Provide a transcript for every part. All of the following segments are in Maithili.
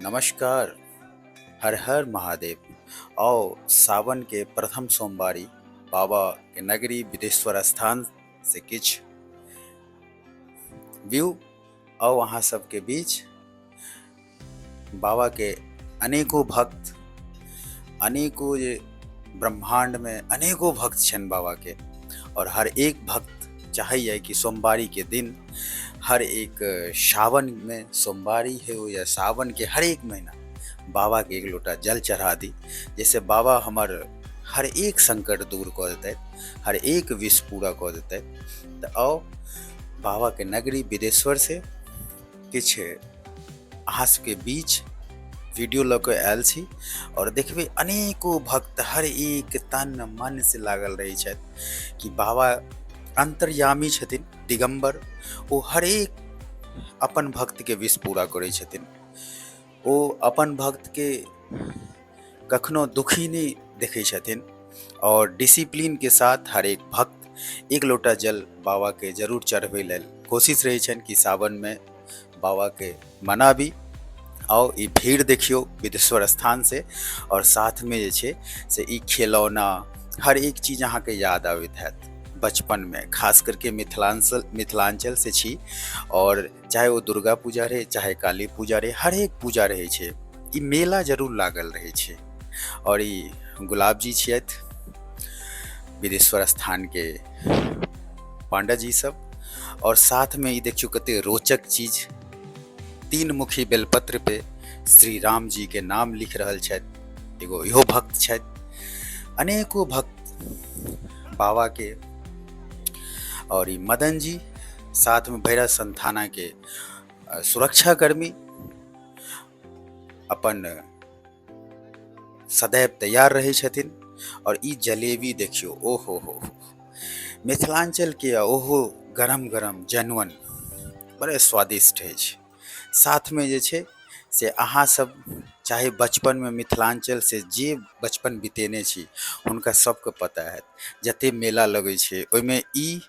नमस्कार। हर हर महादेव। आओ सावन के प्रथम सोमवारी बाबा के नगरी बिदेश्वर स्थान से किछ व्यू आओ अहाँ सबके बीच बाबा के अनेकों भक्त अनेकों जे ब्रह्मांड में अनेकों भक्त छन बाबा के, और हर एक भक्त चाहिए कि सोमवारी के दिन हर एक सावन में सोमवारी हो या सावन के हर एक महीना बाबा के एक लोटा जल चढ़ा दी, जैसे बाबा हमार हर एक संकट दूर कर देते, हर एक विष पूरा कर देते। तो आओ बाबा के नगरी बिदेश्वर से किछ अहाँ के बीच वीडियो लऽ के आयल छी, और देखबे अनेकों भक्त हर एक तन मन से लागल रही छथि कि बाबा अंतर्यामी छथिन, दिगंबर। ओ हर एक अपन भक्त के विष पूरा करै छथिन। ओ अपन भक्त के कखनो दुखी नहीं देखै छथिन, और डिसिप्लिन के साथ हर एक भक्त एक लोटा जल बाबा के जरूर चढ़बै लेल कोशिश रही छन कि सावन में बाबा के मनाबी। आओ ई भीड़ देखियो बिदेश्वर स्थान से, और साथ में जे छे से ई खिलौना हर एक चीज अहाँ के याद आबैत हैत बचपन में, खास करके मिथिलांचल से छी। और चाहे वो दुर्गा पूजा रहे चाहे काली पूजा रहे, हर एक पूजा रहे छे ई मेला जरूर लागल रहे छे। और ई गुलाब जी छियत बिदेश्वर स्थान के पांडा जी सब, और साथ में ई देखियो कते रोचक चीज, 3 मुखी बेलपत्र पे श्री राम जी के नाम लिख रहल छथि। एगो इहो भक्त छथि, अनेकों भक्त बाबा के। और ई मदन जी साथ में भैरव संथाना के सुरक्षा कर्मी अपन सदैव तैयार रहे छथिन। और ई जलेबी देखियो, ओहो हो मिथिलांचल के ओहो गरम गरम जनवन बड़े स्वादिष्ट है। साथ में जे छे से अहाँ सब चाहे बचपन में मिथिलांचल से जे बचपन बितेने छी उनका सबके पता है जते मेला लगे छे ओइमे ई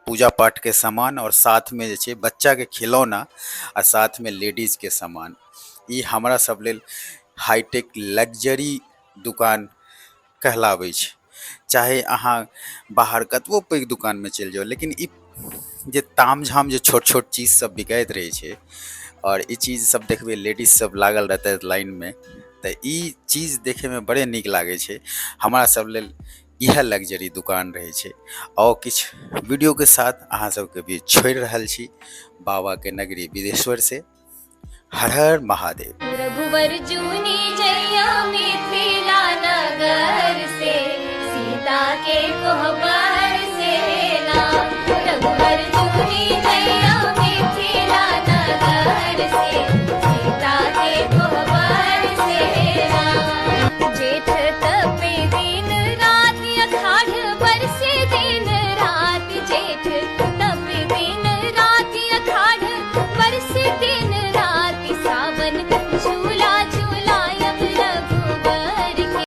पूजा पाठ के सामान, और साथ में जे छे बच्चा के खिलौना, और साथ में लेडीज के सामान, ई हमरा सब लेल हाईटेक लग्जरी दुकान कहलावे छे। चाहे अहाँ बाहर कतबो पैघ दुकान में चल जाओ, लेकिन ई जे ताम झाम जे छोट छोट चीज सब बिकाइत रहे छे, और ई चीज सब देखबे लेडीज सब लागल रहते लाइन में, तो ई चीज देखे में बड़े निक लागे छे। हमारा सब लेल यह लग्जरी दुकान रहे छे। और किछ वीडियो के साथ अहाँ सबके बीच छोड़ रहल छी बाबा के नगरी बिदेश्वर से। हर हर महादेव। रघुवर जूनी जैया मिथिला नगर से, सीता के कोहबर